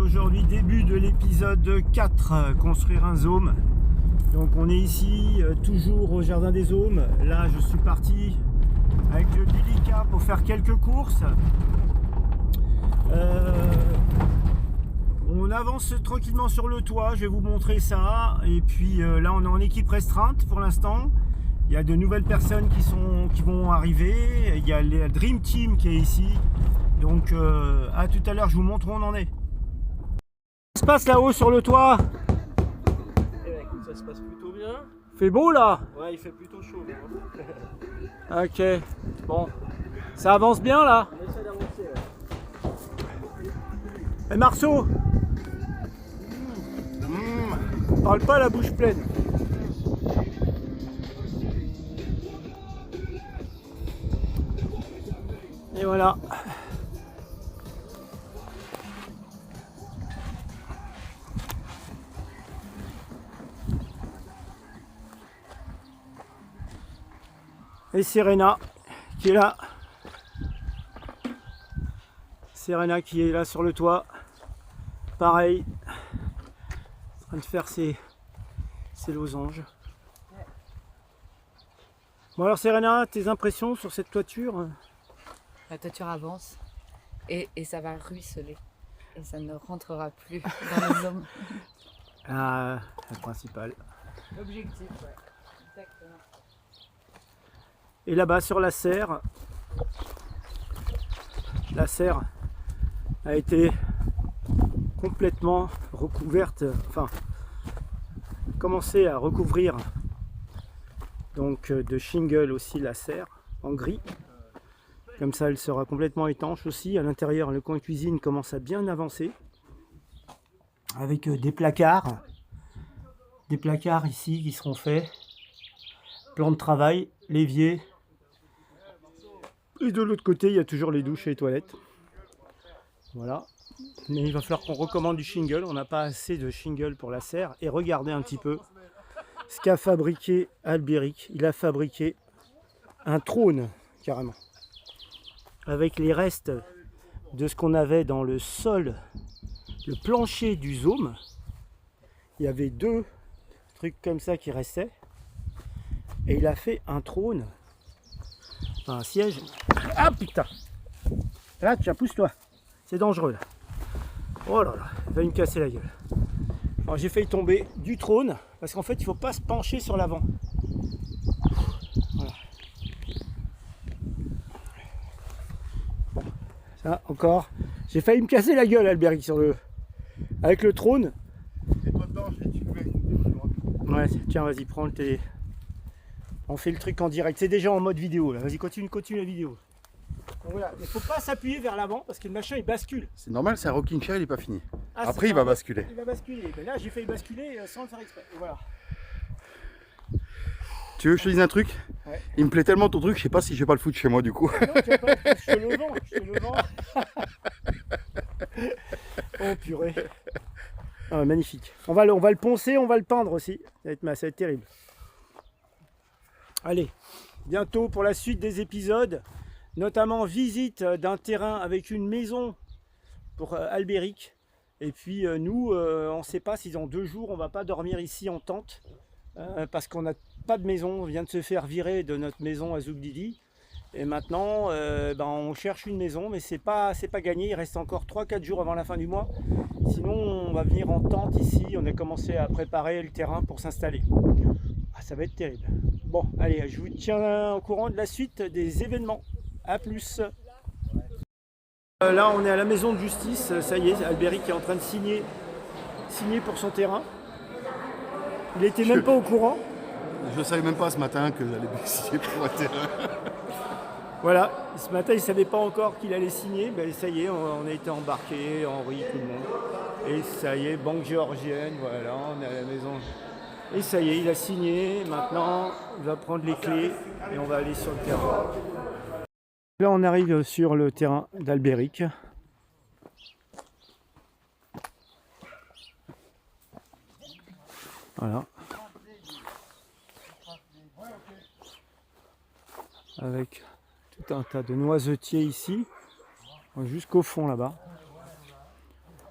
aujourd'hui début de l'épisode 4, construire un Zoom. Donc on est ici toujours au jardin des Zomes. Là je suis parti avec le Délicat pour faire quelques courses. On avance tranquillement sur le toit, je vais vous montrer ça. Et puis là on est en équipe restreinte pour l'instant. Il y a de nouvelles personnes qui vont arriver. Il y a le Dream Team qui est ici. Donc à tout à l'heure, je vous montre où on en est. Ça se passe là-haut sur le toit. Eh ben, écoute, ça se passe plutôt bien. Il fait beau là. Ouais, il fait plutôt chaud. Ok, bon. Ça avance bien là. On essaie d'avancer. Et Marceau, parle pas la bouche pleine. Et voilà. Et Serena qui est là. Serena qui est là sur le toit. Pareil. En train de faire ses losanges. Bon alors Serena, tes impressions sur cette toiture? La toiture avance et ça va ruisseler. Et ça ne rentrera plus dans les hommes. Ah, la principale. L'objectif, ouais. Exactement. Et là-bas sur la serre a été complètement recouverte, enfin commencé à recouvrir donc de shingle aussi la serre en gris. Comme ça elle sera complètement étanche aussi. À l'intérieur le coin cuisine commence à bien avancer avec des placards ici qui seront faits, plan de travail, l'évier. Et de l'autre côté, il y a toujours les douches et les toilettes. Voilà. Mais il va falloir qu'on recommande du shingle. On n'a pas assez de shingle pour la serre. Et regardez un petit peu ce qu'a fabriqué Albéric. Il a fabriqué un trône, carrément. Avec les restes de ce qu'on avait dans le sol, le plancher du Zoom. Il y avait deux trucs comme ça qui restaient. Et il a fait un trône. Un siège. Ah putain! Là, tiens, pousse-toi. C'est dangereux là. Oh là là, il va me casser la gueule. Alors j'ai failli tomber du trône parce qu'en fait il faut pas se pencher sur l'avant. Voilà. Bon, ça encore. J'ai failli me casser la gueule, Albéric, avec le trône. Et toi dedans, tu mets. Ouais, tiens, vas-y, prends le télé. On fait le truc en direct, c'est déjà en mode vidéo là. Vas-y, continue la vidéo. Donc voilà, il ne faut pas s'appuyer vers l'avant parce que le machin il bascule. C'est normal, c'est un rocking chair, il est pas fini. Ah, après, il va basculer. Il va basculer. Ben là, j'ai failli basculer sans le faire exprès. Et voilà. Tu veux que je te dise un truc? Ouais. Il me plaît tellement ton truc, je sais pas si je vais pas le foutre chez moi du coup. Non, tu vas pas, je te le vends, je te le vends. Oh purée. Ah, magnifique. On va le poncer, on va le peindre aussi. Ça va être terrible. Allez, bientôt pour la suite des épisodes, notamment visite d'un terrain avec une maison pour Albéric. Et puis nous, on ne sait pas si dans 2 jours on va pas dormir ici en tente parce qu'on n'a pas de maison. On vient de se faire virer de notre maison à Zougdidi. Et maintenant, on cherche une maison, mais c'est pas gagné. Il reste encore 3-4 jours avant la fin du mois. Sinon, on va venir en tente ici. On a commencé à préparer le terrain pour s'installer. Ah, ça va être terrible. Bon, allez, je vous tiens au courant de la suite des événements. A plus. Là, on est à la maison de justice. Ça y est, Albéric est en train de signer pour son terrain. Il était même pas au courant. Je savais même pas ce matin que j'allais signer pour un terrain. Voilà, ce matin il ne savait pas encore qu'il allait signer, ben, ça y est, on a été embarqués, Henri, tout le monde. Et ça y est, banque géorgienne, voilà, on est à la maison. Et ça y est, il a signé, maintenant il va prendre les clés et on va aller sur le terrain. Là on arrive sur le terrain d'Albéric. Voilà. Avec tout un tas de noisetiers ici, jusqu'au fond là-bas.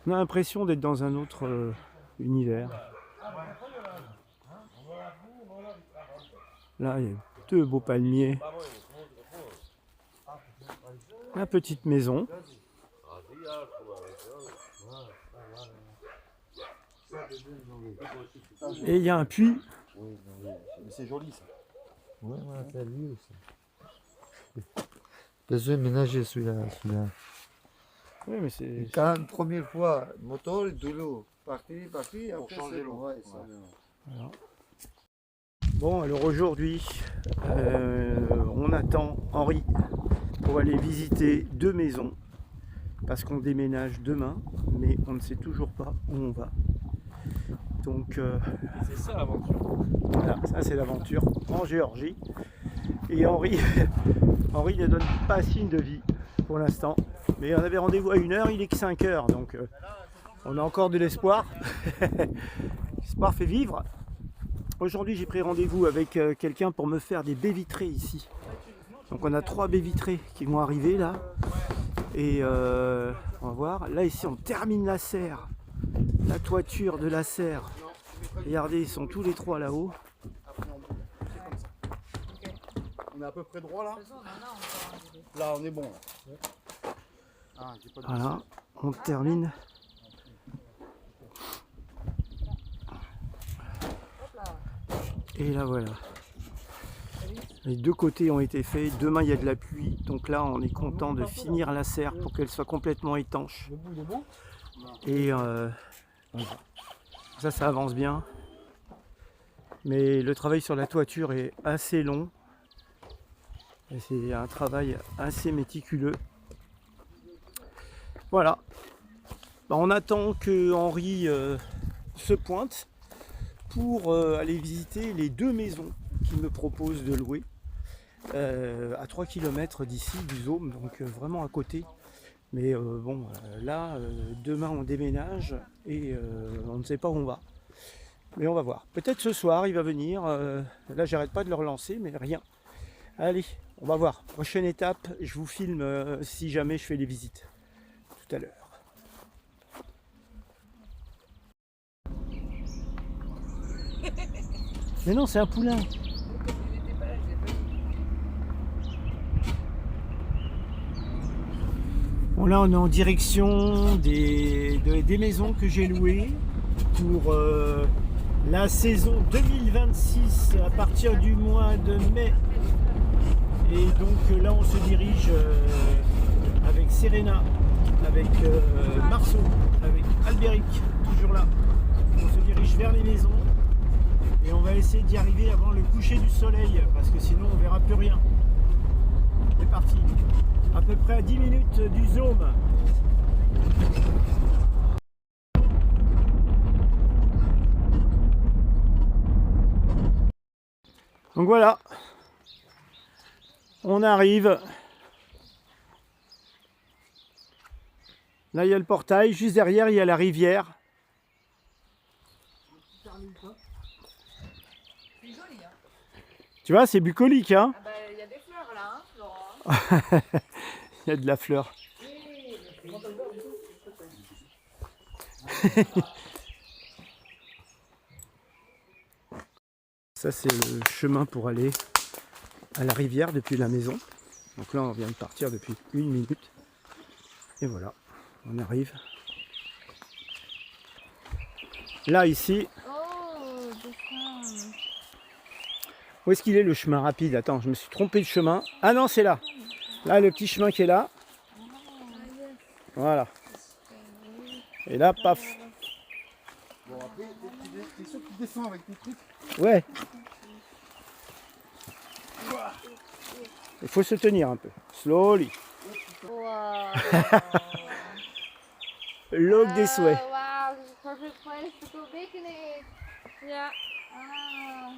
On a l'impression d'être dans un autre univers. Là, il y a deux beaux palmiers. La petite maison. Et il y a un puits. C'est joli ça. Ouais, voilà, c'est lui aussi. Besoin de ménager celui-là. Oui, mais c'est. Quand première fois, moteur, de l'eau, parti, après changer l'eau. Ouais, ça. Voilà. Bon, alors aujourd'hui, on attend Henri pour aller visiter deux maisons parce qu'on déménage demain, mais on ne sait toujours pas où on va. Donc C'est ça l'aventure. voilà, ça c'est l'aventure en Géorgie. Et Henri, Henri ne donne pas signe de vie pour l'instant. Mais on avait rendez-vous à 1h, il est que 5h, donc on a encore de l'espoir. L'espoir fait vivre. Aujourd'hui j'ai pris rendez-vous avec quelqu'un pour me faire des baies vitrées ici. Donc on a 3 baies vitrées qui vont arriver là. Et on va voir. Là ici on termine la serre. La toiture de la serre. Regardez, ils sont tous les 3 là-haut. On est à peu près droit là. Là, on est bon. Là. Ah, j'ai pas de Voilà, on termine. Et là voilà. Les deux côtés ont été faits. Demain il y a de la pluie. Donc là on est content de finir la serre pour qu'elle soit complètement étanche. Et ça avance bien. Mais le travail sur la toiture est assez long. Et c'est un travail assez méticuleux. Voilà. Bah, on attend que Henri se pointe pour aller visiter les deux maisons qu'il me propose de louer à 3 km d'ici du Zôme, donc vraiment à côté. Mais bon, là, demain on déménage et on ne sait pas où on va. Mais on va voir. Peut-être ce soir il va venir. Là j'arrête pas de le relancer, mais rien. Allez, on va voir. Prochaine étape, je vous filme si jamais je fais les visites. Tout à l'heure. Mais non, c'est un poulain. Bon là on est en direction des maisons que j'ai louées pour la saison 2026 à partir du mois de mai. Et donc là on se dirige avec Serena, avec Marceau, avec Albéric, toujours là. On se dirige vers les maisons et on va essayer d'y arriver avant le coucher du soleil parce que sinon on verra plus rien. C'est parti, à peu près à 10 minutes du Zôme. Donc voilà, on arrive. Là il y a le portail, juste derrière il y a la rivière. C'est joli, hein. Tu vois, c'est bucolique, hein. Ah bah, il y a des fleurs là, hein, Laurent. Il y a de la fleur. Ça c'est le chemin pour aller à la rivière depuis la maison. Donc là on vient de partir depuis 1 minute. Et voilà, on arrive. Là ici. Oh, des femmes. Où est-ce qu'il est le chemin rapide? Attends, je me suis trompé de chemin. Ah non, c'est là. Là, le petit chemin qui est là. Voilà. Et là, paf. Bon, après, t'es sûr que tu descends avec tes trucs? Ouais. Il faut se tenir un peu. Slowly. Wow. Log des souhaits. Wow, this is a perfect place to go picnic. Yeah. Ah.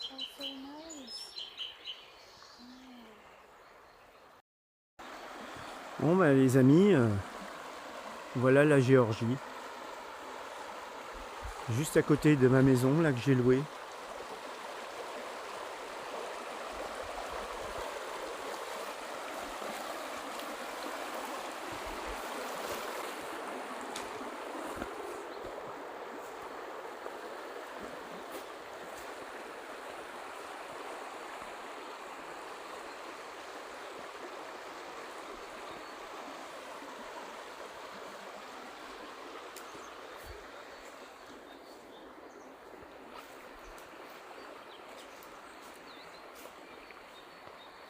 That's so nice. Bon, bah, les amis, voilà la Géorgie. Juste à côté de ma maison, là que j'ai louée.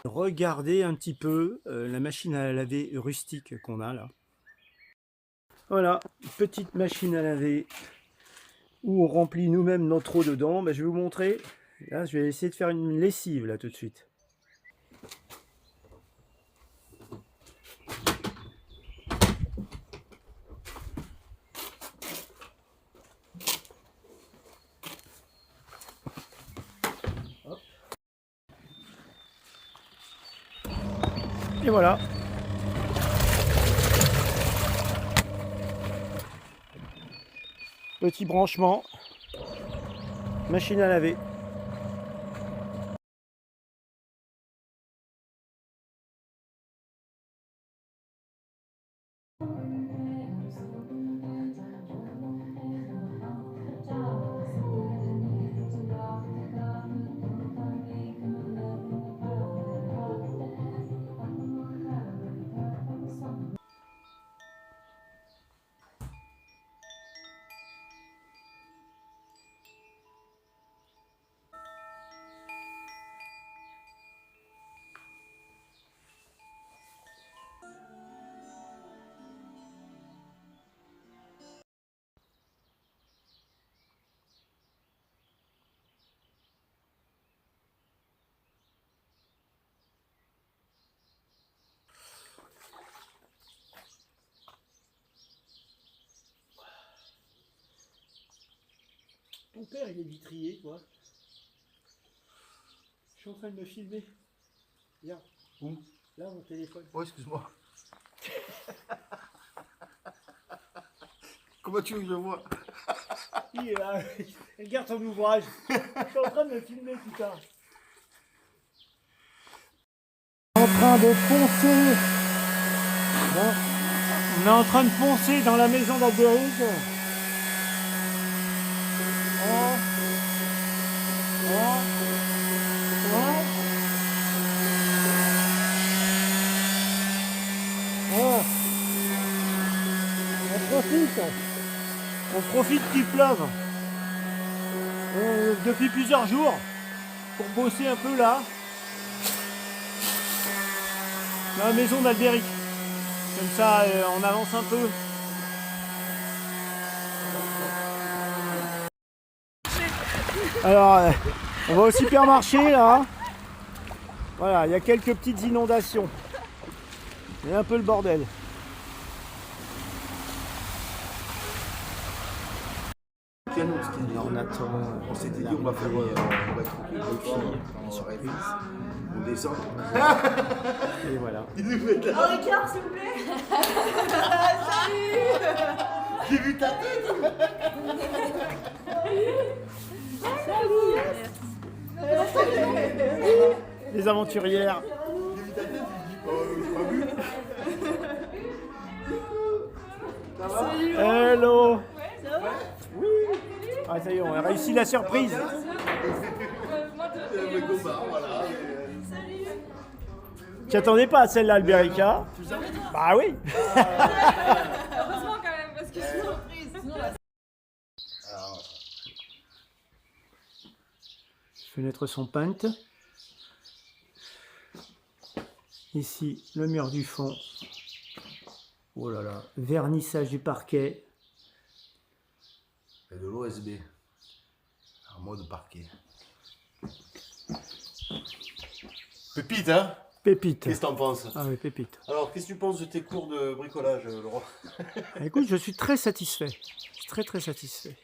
Regardez un petit peu la machine à laver rustique qu'on a là. Voilà, petite machine à laver où on remplit nous-mêmes notre eau dedans. Ben, je vais vous montrer. Là, je vais essayer de faire une lessive là tout de suite. Hop. Et voilà. Petit branchement, machine à laver. Ton père, il est vitrier, toi. Je suis en train de me filmer. Viens. Où? Là, mon téléphone. Oh, excuse-moi. Comment tu veux que je vois? Il est là. Regarde ton ouvrage. Je suis en train de me filmer, putain. En train de foncer. On est en train de foncer dans la maison d'Albéric. On profite qu'il pleuve depuis plusieurs jours pour bosser un peu là dans la maison d'Albéric. Comme ça, on avance un peu. Alors, on va au supermarché là. Voilà, il y a quelques petites inondations. Il y a un peu le bordel. On attend. On s'était dit on va faire on va être tranquille, deux filles, une surprise. On descend. Et voilà. Oh Ricard, s'il vous plaît. J'ai vu ta tête. Les aventurières. J'ai vu ta tête, j'ai dit oh j'ai pas vu. Ça va? Hello. Oui. Ah ça y est, on a réussi la surprise. Voilà. Tu attendais pas à celle-là, Albéric, hein? Bah oui. Heureusement quand même, parce que c'est surprise. Fenêtre sont peintes. Ici, le mur du fond. Oh là là. Vernissage du parquet. Et de l'OSB. En mode parquet. Pépite, hein? Pépite. Qu'est-ce que t'en penses? Ah oui, pépite. Alors, qu'est-ce que tu penses de tes cours de bricolage, Laurent? Écoute, je suis très satisfait. Je suis très très satisfait.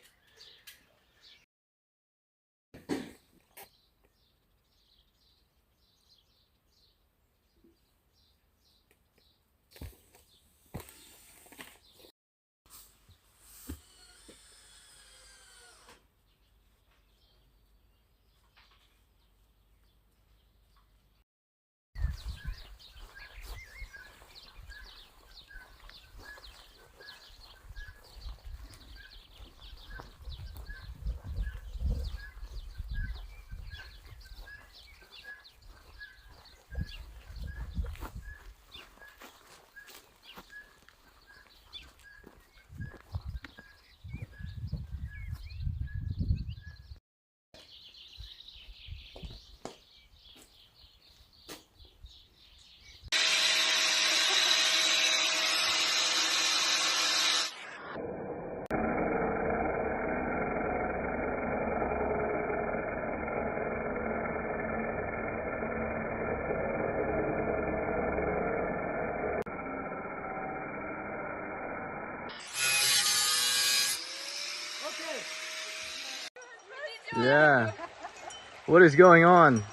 Yeah. What is going on?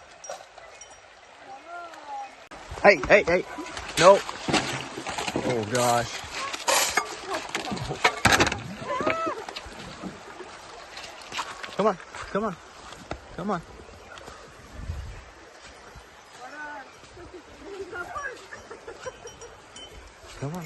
Hey, hey, hey. No. Oh gosh. Come on, come on, come on. Come on.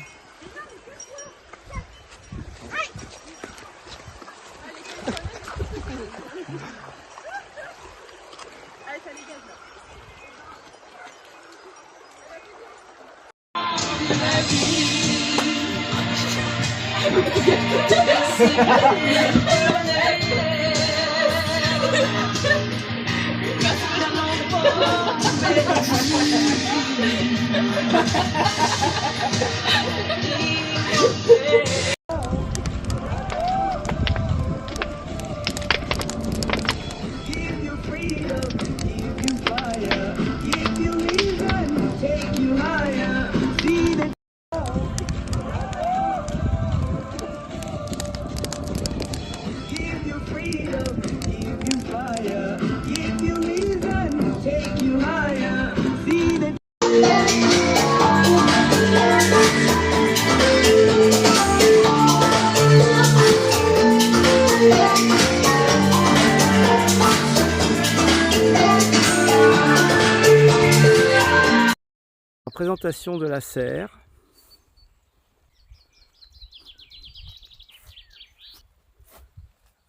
Présentation de la serre.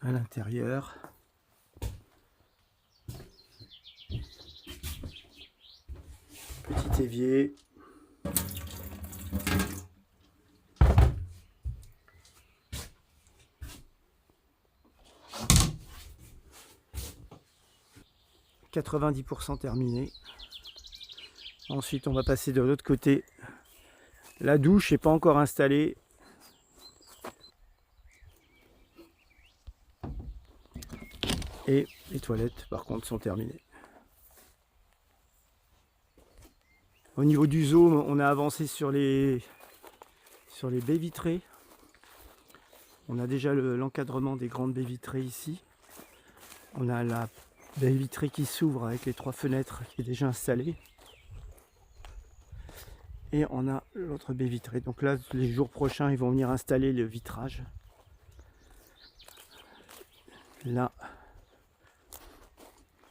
À l'intérieur. Petit évier. « 90% terminé. Ensuite, on va passer de l'autre côté. La douche n'est pas encore installée. Et les toilettes, par contre, sont terminées. Au niveau du zoom, on a avancé sur les baies vitrées. On a déjà l'encadrement des grandes baies vitrées ici. On a la baie vitrée qui s'ouvre avec les 3 fenêtres qui est déjà installée. Et on a l'autre baie vitrée. Donc là, les jours prochains, ils vont venir installer le vitrage. Là,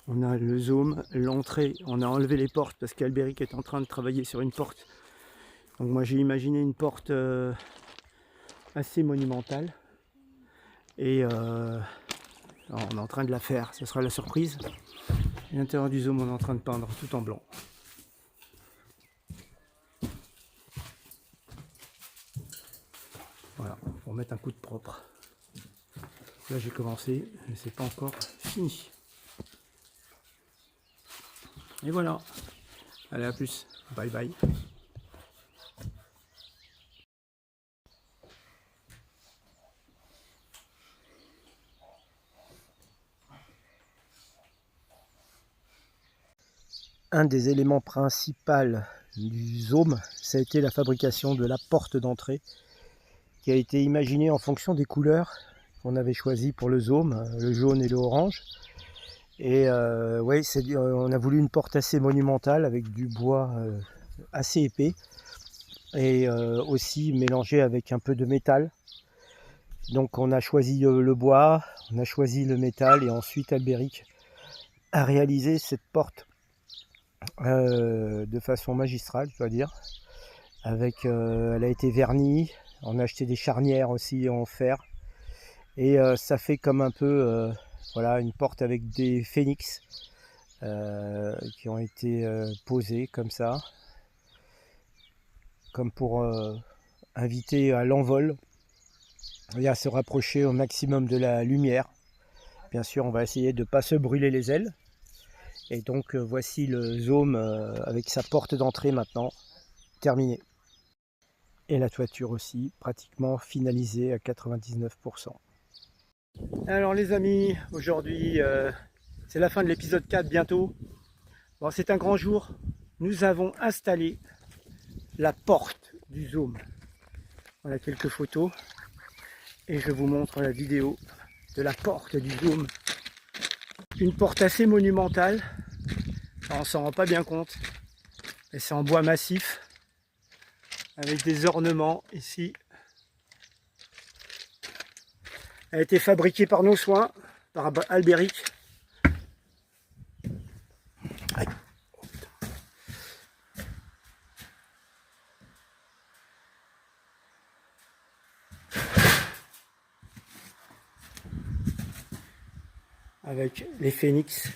on a le zoom, l'entrée. On a enlevé les portes parce qu'Albéric est en train de travailler sur une porte. Donc moi, j'ai imaginé une porte assez monumentale. Et on est en train de la faire. Ce sera la surprise. Et l'intérieur du zoom, on est en train de peindre tout en blanc. Voilà, pour mettre un coup de propre. Là j'ai commencé, mais c'est pas encore fini. Et voilà. Allez, à plus. Bye bye. Un des éléments principaux du zoom, ça a été la fabrication de la porte d'entrée qui a été imaginée en fonction des couleurs qu'on avait choisies pour le zoom, le jaune et le orange. Et ouais, on a voulu une porte assez monumentale avec du bois assez épais et aussi mélangé avec un peu de métal. Donc on a choisi le bois, on a choisi le métal et ensuite Albéric a réalisé cette porte de façon magistrale, je dois dire. Avec, elle a été vernie, on a acheté des charnières aussi en fer et ça fait comme un peu voilà, une porte avec des phénix qui ont été posés comme ça, comme pour inviter à l'envol et à se rapprocher au maximum de la lumière. Bien sûr, on va essayer de ne pas se brûler les ailes. Et donc voici le zoom avec sa porte d'entrée maintenant terminée. Et la toiture aussi pratiquement finalisée à 99%. Alors les amis, aujourd'hui c'est la fin de l'épisode 4 bientôt. Bon, c'est un grand jour. Nous avons installé la porte du zoom. Voilà quelques photos. Et je vous montre la vidéo de la porte du dôme. Une porte assez monumentale. Alors, on s'en rend pas bien compte. Et c'est en bois massif. Avec des ornements ici. Elle a été fabriquée par nos soins, par Albéric. Aïe. Avec les phénix.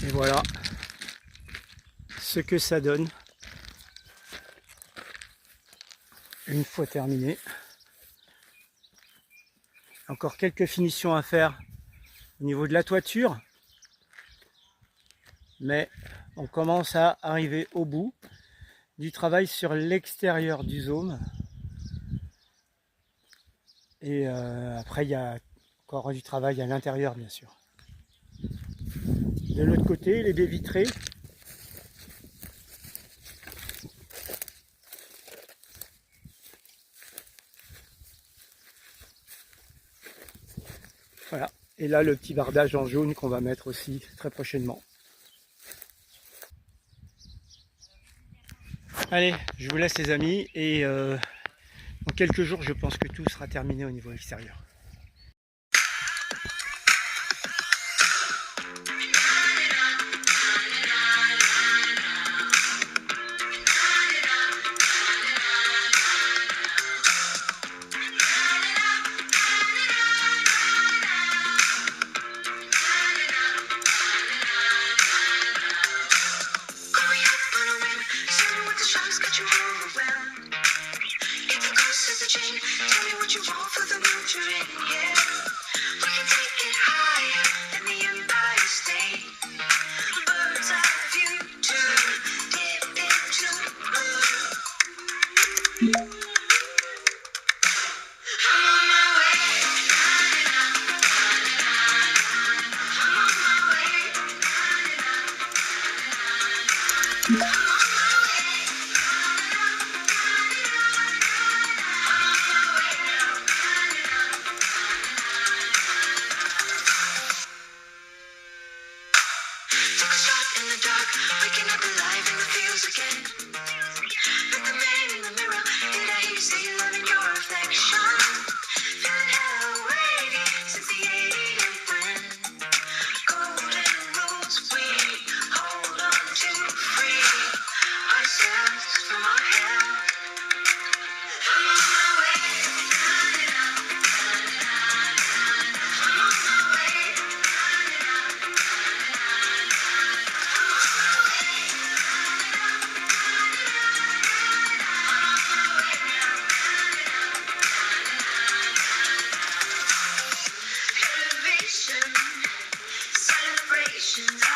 Et voilà ce que ça donne une fois terminé. Encore quelques finitions à faire au niveau de la toiture, mais on commence à arriver au bout du travail sur l'extérieur du dôme. Et après il y a encore du travail à l'intérieur bien sûr. De l'autre côté, les baies vitrées. Voilà. Et là, le petit bardage en jaune qu'on va mettre aussi très prochainement. Allez, je vous laisse les amis. Et dans quelques jours, je pense que tout sera terminé au niveau extérieur. Celebrations